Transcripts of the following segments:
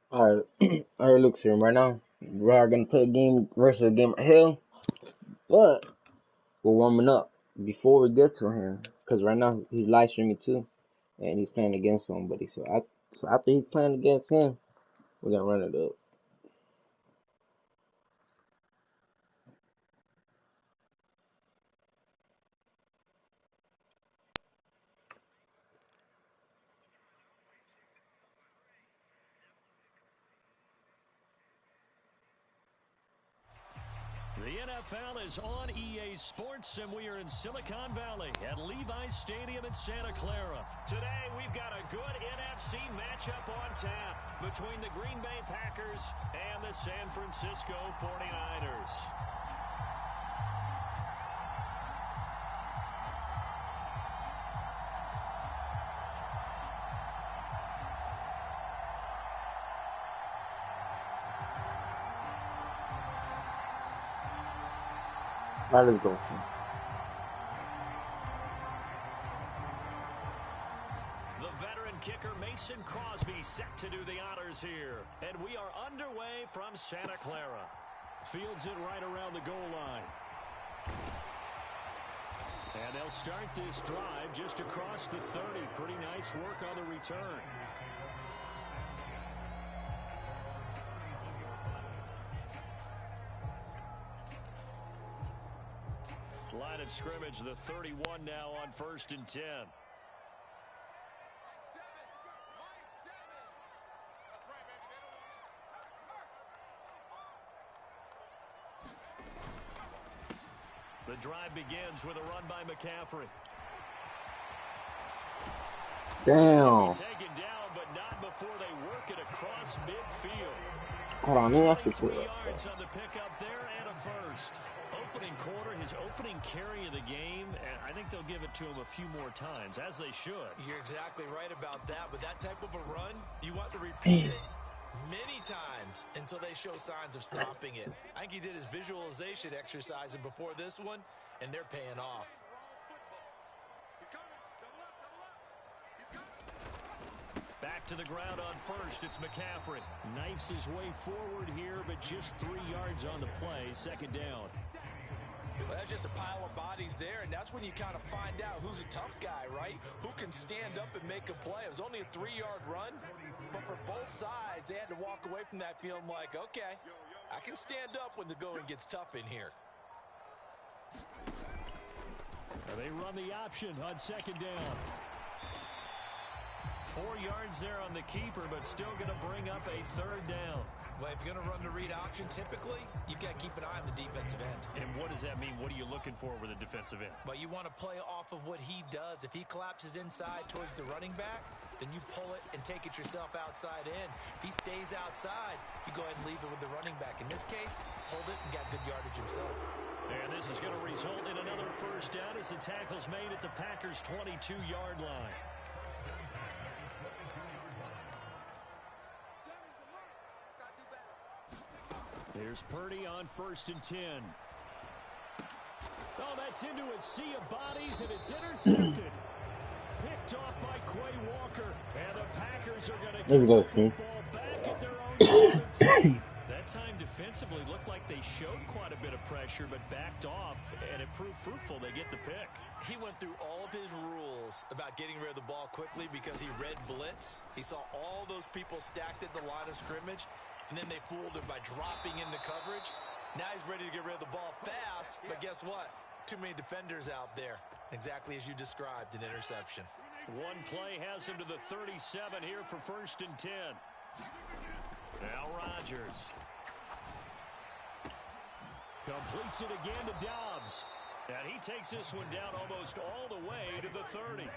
Alright, alright, look, see him right now. We are gonna play a game versus Gammerhell, but we're warming up before we get to him, cause right now he's live streaming too, and he's playing against somebody. So after he's playing against him, we're gonna run it up. The NFL is on EA Sports, and we are in Silicon Valley at Levi's Stadium in Santa Clara. Today, we've got a good NFC matchup on tap between the Green Bay Packers and the San Francisco 49ers. Alright, let's go. The veteran kicker Mason Crosby set to do the honors here. And we are underway from Santa Clara. Fields it right around the goal line. And they'll start this drive just across the 30. Pretty nice work on the return. Line of scrimmage, the 31 now on 1st and 10. The drive begins with a run by McCaffrey. Damn. Taken down, but not before they work it across midfield. Hold on, let me ask you 23 something. yards on the pickup there and a first. Opening quarter, his opening carry of the game, and I think they'll give it to him a few more times, as they should. You're exactly right about that, but that type of a run, you want to repeat it many times until they show signs of stopping it. I think he did his visualization exercise before this one, and they're paying off. Back to the ground on first, it's McCaffrey. Knifes his way forward here, but just 3 yards on the play, second down. Well, that's just a pile of bodies there, and that's when you kind of find out who's a tough guy, right? Who can stand up and make a play. It was only a 3-yard run, but for both sides, they had to walk away from that feeling like, okay, I can stand up when the going gets tough in here. They run the option on second down. 4 yards there on the keeper, but still going to bring up a third down. Well, if you're going to run the read option, typically, you've got to keep an eye on the defensive end. And what does that mean? What are you looking for with a defensive end? Well, you want to play off of what he does. If he collapses inside towards the running back, then you pull it and take it yourself outside in. If he stays outside, you go ahead and leave it with the running back. In this case, pulled it and got good yardage himself. And this is going to result in another first down as the tackle's made at the Packers' 22-yard line. There's Purdy on 1st and 10. Oh, that's into a sea of bodies, and it's intercepted. Picked off by Quay Walker, and the Packers are going to get the football back at their own 17. That time defensively looked like they showed quite a bit of pressure, but backed off, and it proved fruitful. They get the pick. He went through all of his rules about getting rid of the ball quickly because he read blitz. He saw all those people stacked at the line of scrimmage, and then they fooled him by dropping into coverage. Now he's ready to get rid of the ball fast, but guess what? Too many defenders out there. Exactly as you described, an interception. One play has him to the 37 here for 1st and 10. Now Rodgers. Completes it again to Dobbs. And he takes this one down almost all the way to the 30.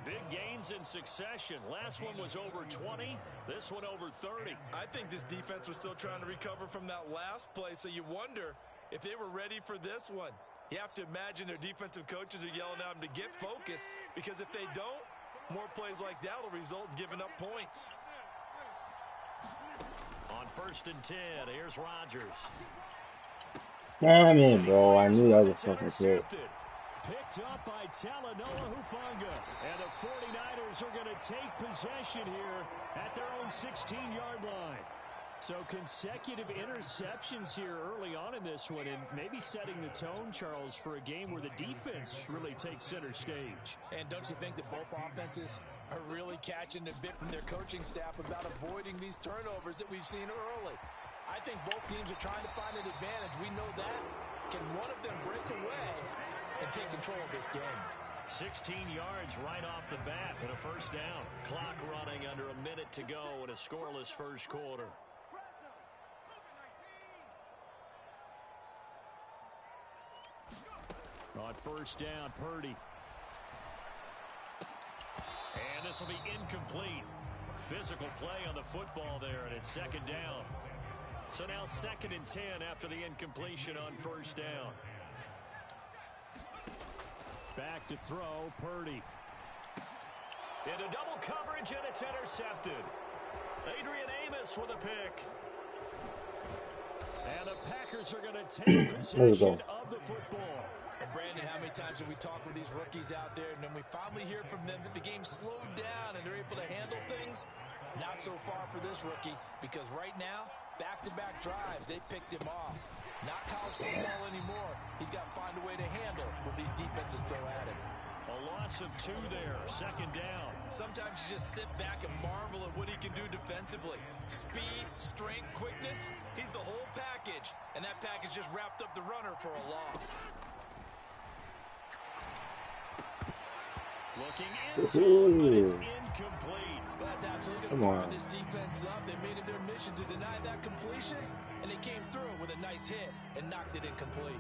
Big gains in succession. Last one was over 20. This one over 30. I think this defense was still trying to recover from that last play, so you wonder if they were ready for this one. You have to imagine their defensive coaches are yelling at them to get focused, because if they don't, more plays like that will result in giving up points. On 1st and 10, here's Rodgers. Damn it, bro. I knew that was a fucking hit. Picked up by Talanoa Hufanga. And the 49ers are going to take possession here at their own 16-yard line. So consecutive interceptions here early on in this one, and maybe setting the tone, Charles, for a game where the defense really takes center stage. And don't you think that both offenses are really catching a bit from their coaching staff about avoiding these turnovers that we've seen early? I think both teams are trying to find an advantage. We know that. Can one of them break away and take control of this game? 16 yards right off the bat and a first down. Clock running under a minute to go in a scoreless first quarter. On first down, Purdy. And this will be incomplete. Physical play on the football there, and it's second down. So now 2nd and 10 after the incompletion on first down. Back to throw, Purdy. Into double coverage, and it's intercepted. Adrian Amos with a pick. And the Packers are going to take possession of the football. Brandon, how many times have we talked with these rookies out there, and then we finally hear from them that the game slowed down and they're able to handle things? Not so far for this rookie, because right now, back-to-back drives, they picked him off. Not college football anymore. He's got to find a way to handle what these defenses throw at him. A loss of 2 there, second down. Sometimes you just sit back and marvel at what he can do defensively. Speed, strength, quickness, he's the whole package. And that package just wrapped up the runner for a loss. Looking inside, but it's incomplete. Well, that's absolutely going to fire this defense up. They made it their mission to deny that completion, and they came through with a nice hit and knocked it incomplete.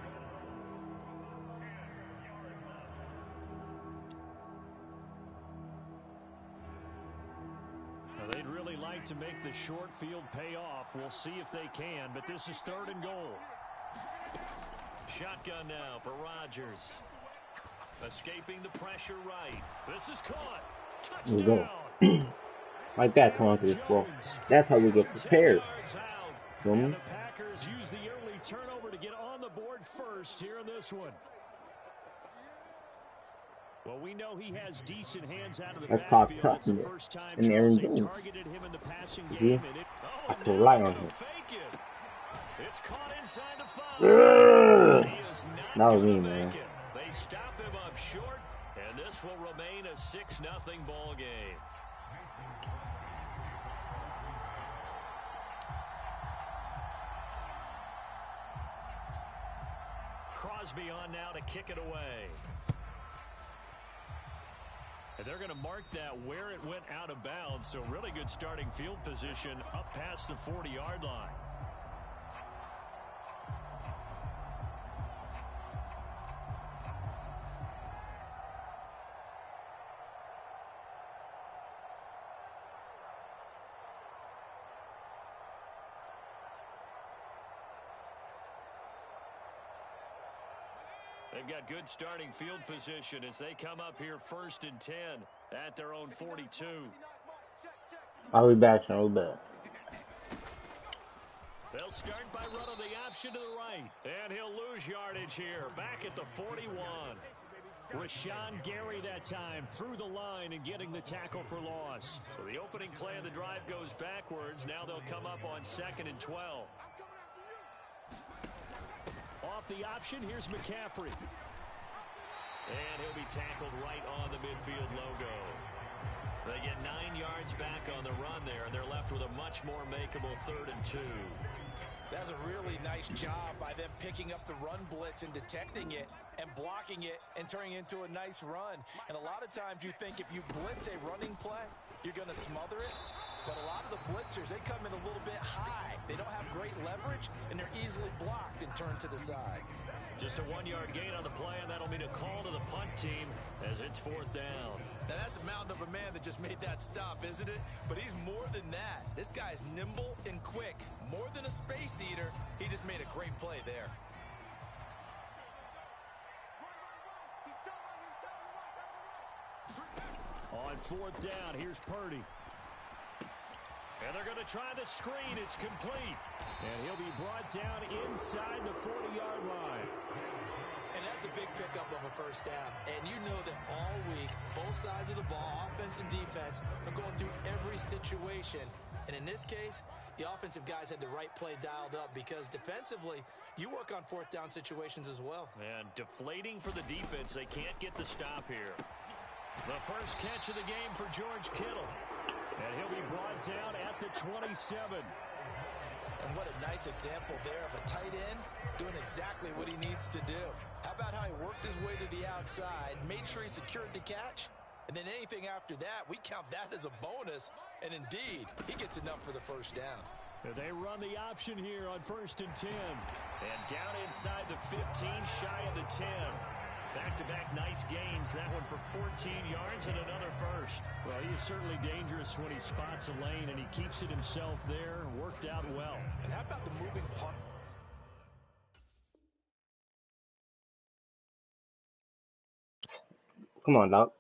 Well, they'd really like to make the short field pay off. We'll see if they can, but this is 3rd and goal. Shotgun now for Rodgers. Escaping the pressure right. This is caught. Touchdown. Like that, come this ball. That's how we get prepared. And the Packers use the early turnover to get on the board first here in this one. Well, we know he has decent hands out of the backfield. That's the first time Charles targeted him in the passing game. I can rely on him. It's caught inside the 5. That was me, man. They stop him up short, and this will remain a 6-0 ball game. Crosby on now to kick it away. And they're going to mark that where it went out of bounds, so really good starting field position up past the 40-yard line. They've got good starting field position as they come up here 1st and 10 at their own 42. I'll be back, Sean. I'll be back. They'll start by running the option to the right. And he'll lose yardage here. Back at the 41. Rashawn Gary that time through the line and getting the tackle for loss. So the opening play of the drive goes backwards. Now they'll come up on 2nd and 12. Off the option, here's McCaffrey. And he'll be tackled right on the midfield logo. They get 9 yards back on the run there, and they're left with a much more makeable 3rd and 2. That's a really nice job by them picking up the run blitz and detecting it and blocking it and turning it into a nice run. And a lot of times you think if you blitz a running play, you're going to smother it. But a lot of the blitzers, they come in a little bit high. They don't have great leverage, and they're easily blocked and turned to the side. Just a 1-yard gain on the play, and that'll mean a call to the punt team as it's 4th down. Now, that's a mountain of a man that just made that stop, isn't it? But he's more than that. This guy's nimble and quick. More than a space eater, he just made a great play there. On 4th down, here's Purdy. And they're going to try the screen. It's complete. And he'll be brought down inside the 40-yard line. And that's a big pickup of a first down. And you know that all week, both sides of the ball, offense and defense, are going through every situation. And in this case, the offensive guys had the right play dialed up because defensively, you work on fourth down situations as well. And deflating for the defense. They can't get the stop here. The first catch of the game for George Kittle. And he'll be brought down at the 27. And what a nice example there of a tight end doing exactly what he needs to do. How about how he worked his way to the outside, made sure he secured the catch, and then anything after that, we count that as a bonus. And indeed, he gets enough for the first down. They run the option here on 1st and 10. And down inside the 15, shy of the 10. Back-to-back nice gains. That one for 14 yards and another first. Well, he is certainly dangerous when he spots a lane, and he keeps it himself there. Worked out well. And how about the moving punt? Come on, dog.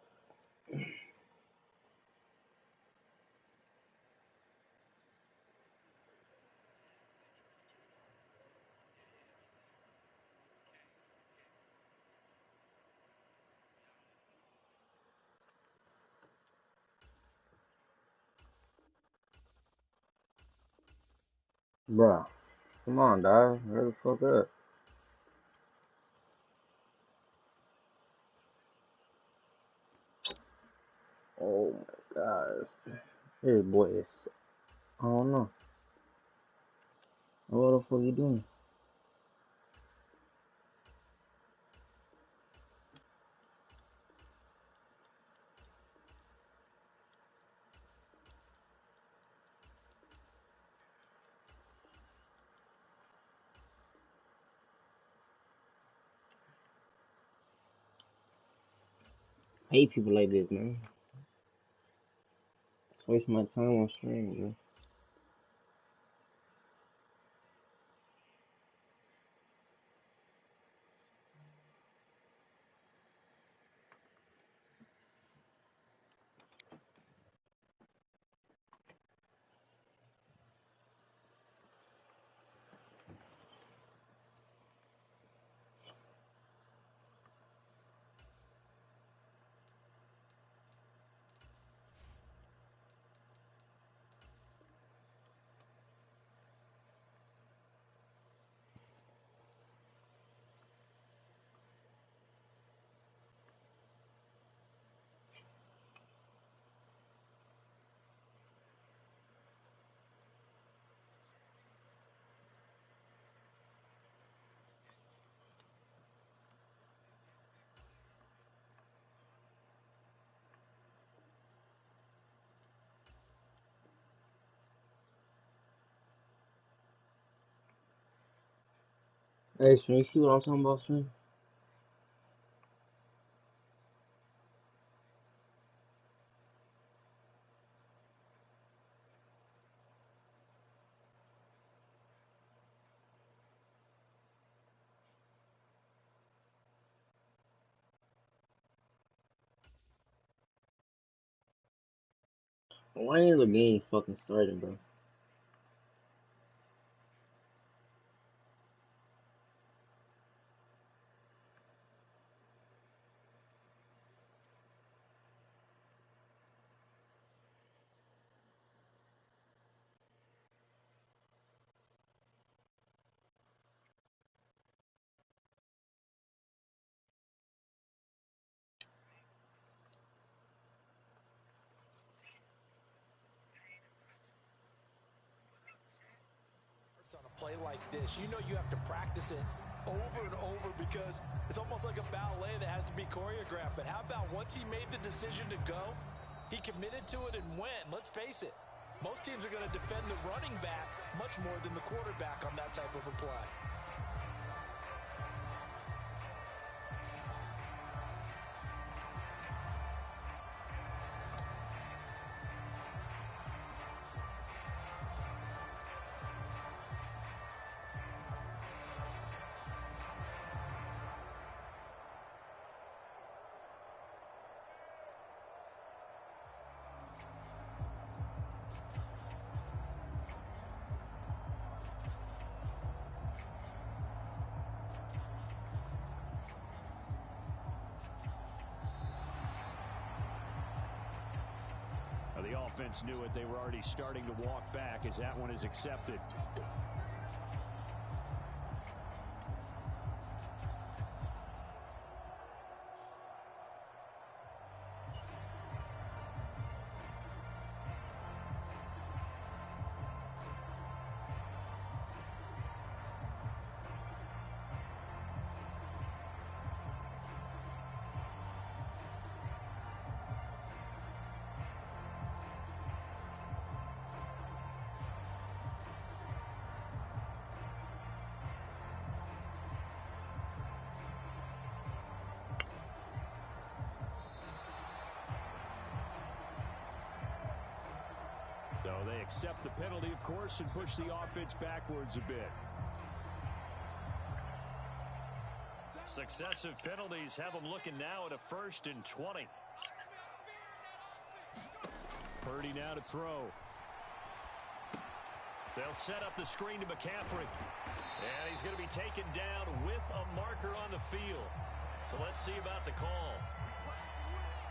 Bruh. Come on, dog. Hurry the fuck up. Oh my gosh. This boy is... I don't know. What the fuck you doing? I hate people like this, man. It's wasting my time on stream, bro. Hey, stream, you see what I'm talking about, stream? Why ain't the game fucking started, bro? On a play like this, you know you have to practice it over and over because it's almost like a ballet that has to be choreographed. But how about once he made the decision to go, he committed to it and went. Let's face it, most teams are going to defend the running back much more than the quarterback on that type of a play. offense knew it. They were already starting to walk back as that one is accepted. So they accept the penalty, of course, and push the offense backwards a bit. Successive penalties have them looking now at a 1st and 20. Purdy now to throw. They'll set up the screen to McCaffrey. And he's going to be taken down with a marker on the field. So let's see about the call.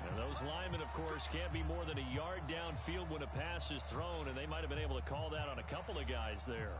And those linemen, of course, can't be more than a yard downfield when a pass is thrown, and they might have been able to call that on a couple of guys there.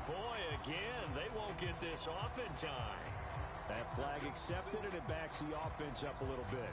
Boy, again, they won't get this off in time. That flag accepted, and it backs the offense up a little bit.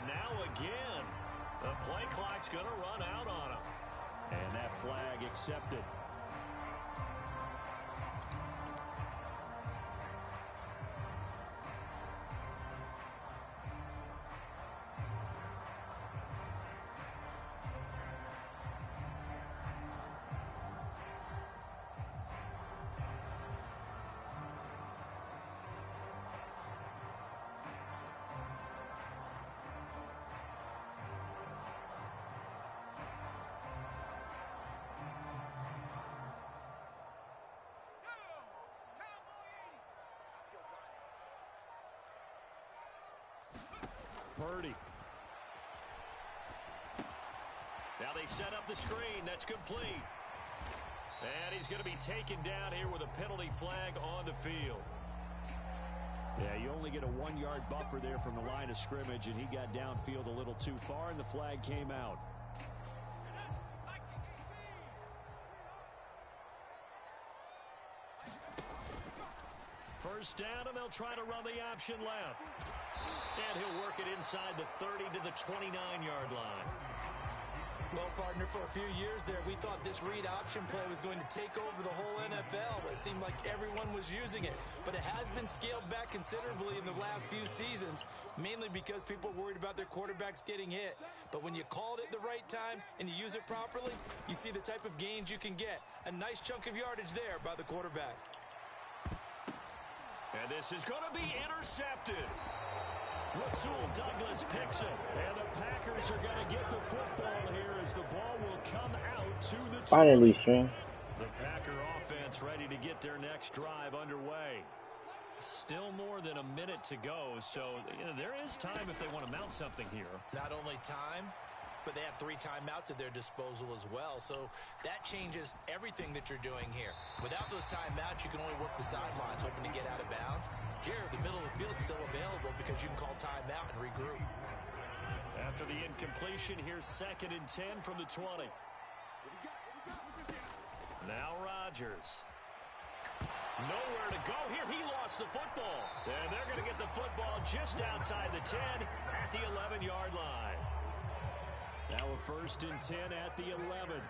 Now again, the play clock's going to run out on him. And that flag accepted. Purdy. Now they set up the screen. That's complete. And he's going to be taken down here with a penalty flag on the field. Yeah, you only get a 1-yard buffer there from the line of scrimmage, and he got downfield a little too far, and the flag came out. First down, and they'll try to run the option left. And he'll work it inside the 30 to the 29-yard line. Well, partner, for a few years there, we thought this read option play was going to take over the whole NFL. It seemed like everyone was using it. But it has been scaled back considerably in the last few seasons, mainly because people are worried about their quarterbacks getting hit. But when you called it the right time and you use it properly, you see the type of gains you can get. A nice chunk of yardage there by the quarterback. And this is going to be intercepted. Rasul Douglas picks it. And the Packers are going to get the football here as the ball will come out to the 20. Finally, Stream. The Packer offense ready to get their next drive underway. Still more than a minute to go, so there is time if they want to mount something here. Not only time, but they have 3 timeouts at their disposal as well. So that changes everything that you're doing here. Without those timeouts, you can only work the sidelines, hoping to get out of bounds. Here, the middle of the field is still available because you can call timeout and regroup. After the incompletion, here's 2nd and 10 from the 20. Now Rodgers. Nowhere to go here. He lost the football. And they're going to get the football just outside the 10 at the 11-yard line. Now a 1st and 10 at the 11.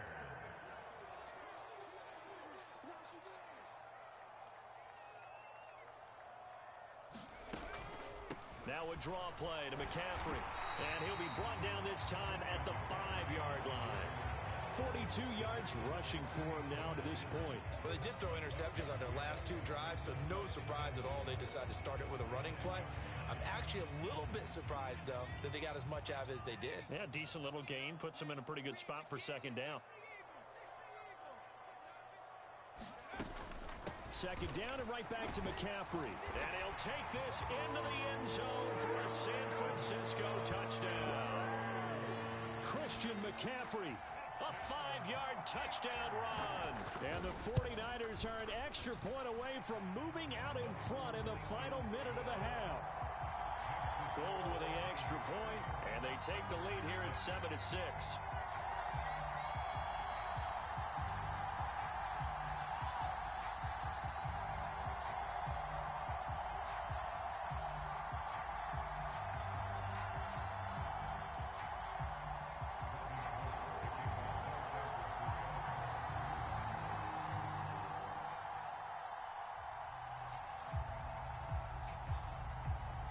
Now a draw play to McCaffrey. And he'll be brought down this time at the 5-yard line. 42 yards rushing for him now to this point. Well, they did throw interceptions on their last 2 drives, so no surprise at all they decided to start it with a running play. I'm actually a little bit surprised, though, that they got as much out of it as they did. Yeah, decent little gain. Puts them in a pretty good spot for 2nd down. 2nd down and right back to McCaffrey. And he'll take this into the end zone for a San Francisco touchdown. Christian McCaffrey. A 5-yard touchdown run. And the 49ers are an extra point away from moving out in front in the final minute of the half. Gold with the extra point, and they take the lead here at 7-6.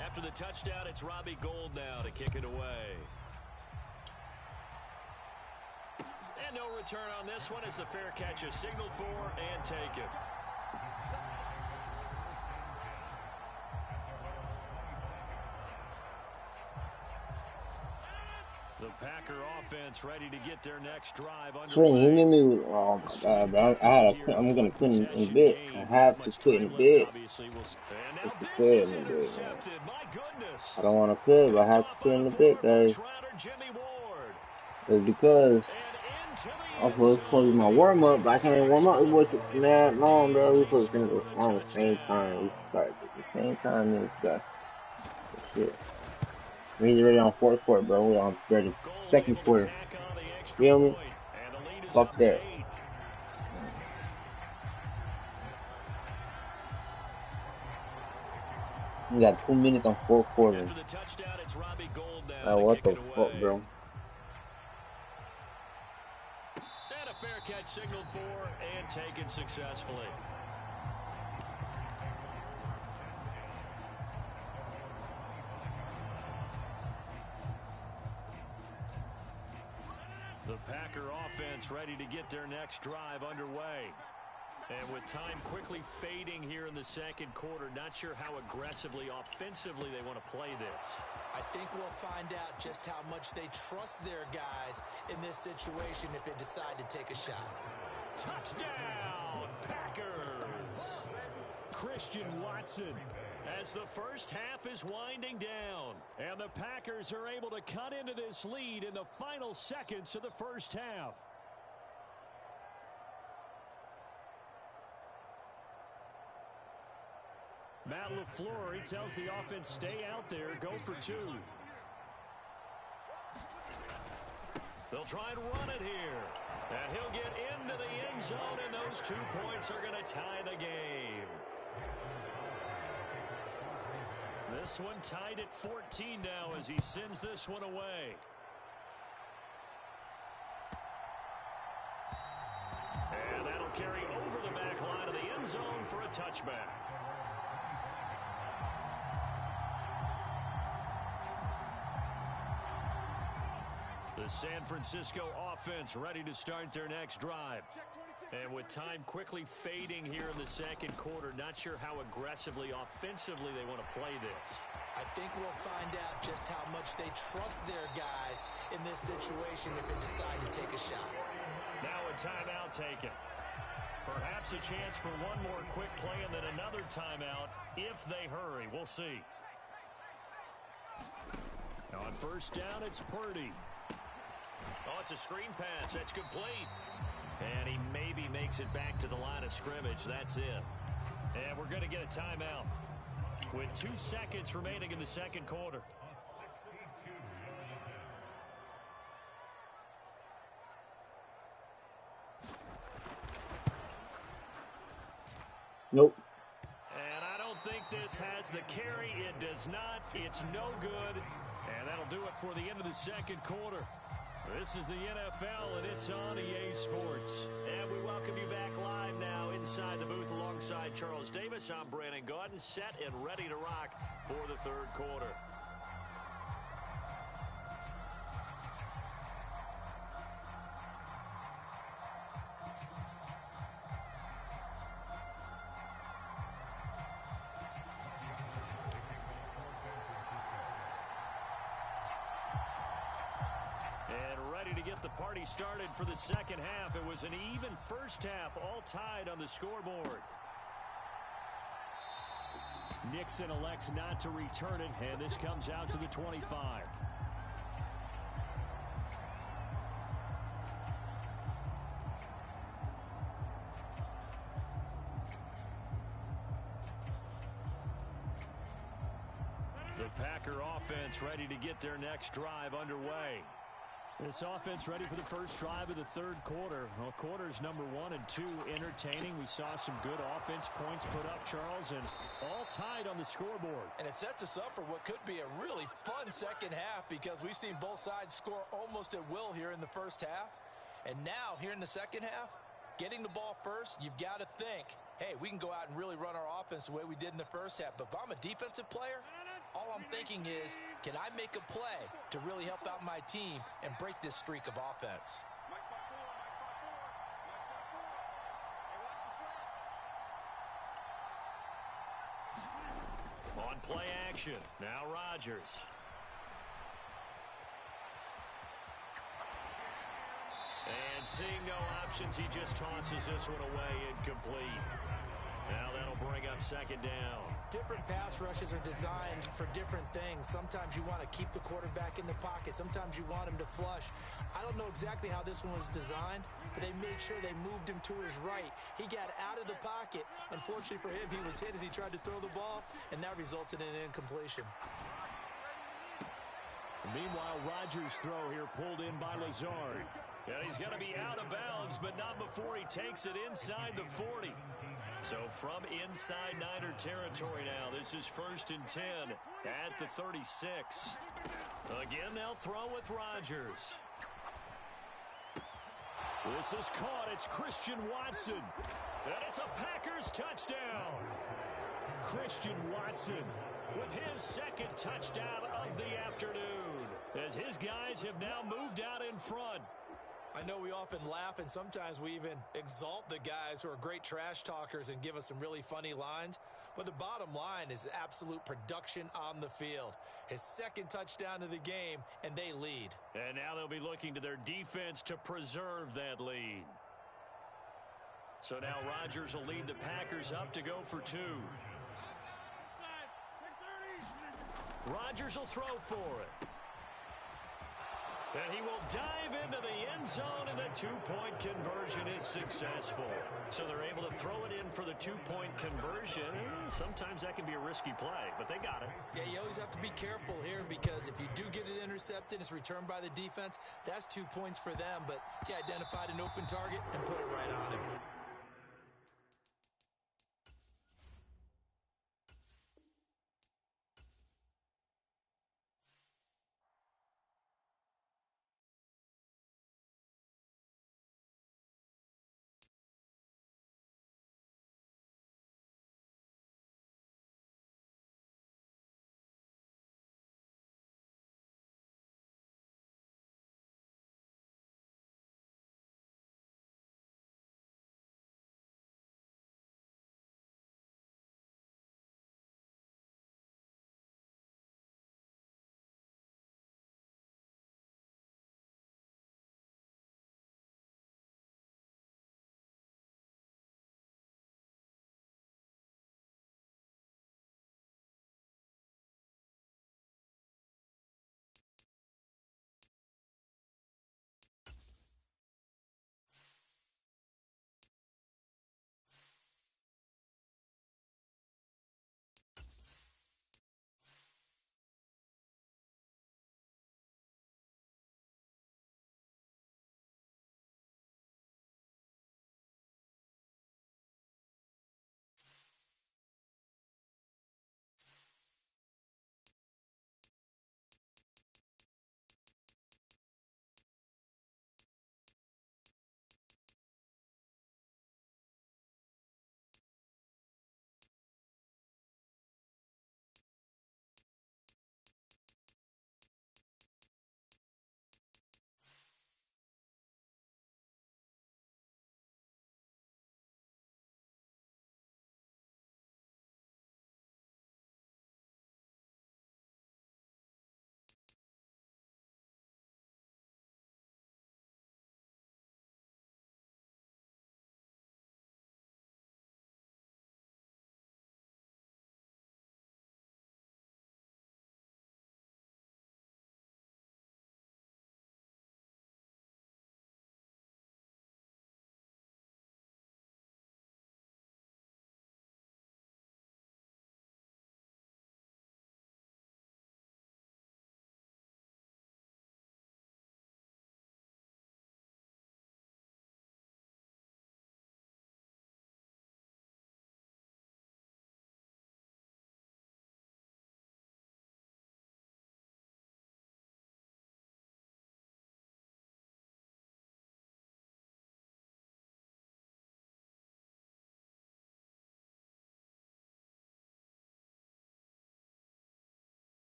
After the touchdown, it's Robbie Gould now to kick it away. And no return on this one as the fair catch is signaled for and taken. The Packer offense ready to get their next drive underway. He made me. Oh my god, bro! I'm gonna quit in bed. I have to quit in bed. I don't want to quit, but I have to quit in the bed, guys. It's because I'm supposed to be my warm up, but I can't even warm up. It wasn't that long, bro. We supposed to finish on the same time. We started at the same time as this guy. Shit. We're ready on 4th quarter, bro. We're on ready 2nd quarter. Feel me? Fuck that. We got 2 minutes on 4th quarter. What the fuck, bro? And a fair catch signaled for and taken successfully. The Packer offense ready to get their next drive underway. And with time quickly fading here in the 2nd quarter, not sure how aggressively, offensively they want to play this. I think we'll find out just how much they trust their guys in this situation if they decide to take a shot. Touchdown, Packers! Christian Watson as the first half is winding down. And the Packers are able to cut into this lead in the final seconds of the first half. Matt LaFleur, he tells the offense, stay out there, go for 2. They'll try and run it here. And he'll get into the end zone, and those 2 points are going to tie the game. This one tied at 14 now as he sends this one away. And that'll carry over the back line of the end zone for a touchback. The San Francisco offense ready to start their next drive. And with time quickly fading here in the 2nd quarter, not sure how aggressively, offensively they want to play this. I think we'll find out just how much they trust their guys in this situation if they decide to take a shot. Now a timeout taken. Perhaps a chance for one more quick play and then another timeout if they hurry. We'll see. Now on 1st down, it's Purdy. Oh, it's a screen pass. That's complete. And he maybe makes it back to the line of scrimmage. That's it. And we're going to get a timeout with 2 seconds remaining in the 2nd quarter. Nope. And I don't think this has the carry. It does not. It's no good. And that'll do it for the end of the second quarter. This is the NFL, and it's on EA Sports. And we welcome you back live now inside the booth alongside Charles Davis. I'm Brandon Gaudin, set and ready to rock for the third quarter. To get the party started for the second half. It was an even first half, all tied on the scoreboard. Nixon elects not to return it, and this comes out to the 25. The Packer offense ready to get their next drive underway. This offense ready for the first drive of the third quarter. Well, quarters number 1 and 2 entertaining. We saw some good offense points put up, Charles, and all tied on the scoreboard. And it sets us up for what could be a really fun second half because we've seen both sides score almost at will here in the first half. And now, here in the second half, getting the ball first, you've got to think, hey, we can go out and really run our offense the way we did in the first half. But if I'm a defensive player, all I'm thinking is, can I make a play to really help out my team and break this streak of offense? On play action, now Rodgers. And seeing no options, he just tosses this one away incomplete. Now that'll bring up second down. Different pass rushes are designed for different things. Sometimes you want to keep the quarterback in the pocket. Sometimes you want him to flush. I don't know exactly how this one was designed, but they made sure they moved him to his right. He got out of the pocket. Unfortunately for him, he was hit as he tried to throw the ball, and that resulted in an incompletion. Meanwhile, Rodgers' throw here pulled in by Lazard. And he's going to be out of bounds, but not before he takes it inside the 40. So from inside Niner territory now, this is 1st and 10 at the 36. Again, they'll throw with Rodgers. This is caught. It's Christian Watson. And it's a Packers touchdown. Christian Watson with his second touchdown of the afternoon, as his guys have now moved out in front. I know we often laugh, and sometimes we even exalt the guys who are great trash talkers and give us some really funny lines. But the bottom line is absolute production on the field. His second touchdown of the game, and they lead. And now they'll be looking to their defense to preserve that lead. So now Rodgers will lead the Packers up to go for 2. Rodgers will throw for it. And he will dive into the end zone, and the two-point conversion is successful. So they're able to throw it in for the two-point conversion. Sometimes that can be a risky play, but they got it. Yeah, you always have to be careful here because if you do get it intercepted, it's returned by the defense. That's 2 points for them, but he identified an open target and put it right on him.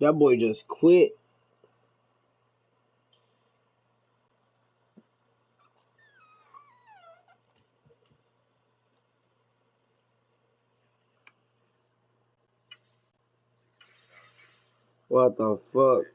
That boy just quit. What the fuck?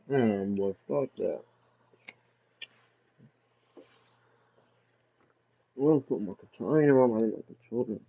Boy, fuck that. I'm gonna put my controller on my controller.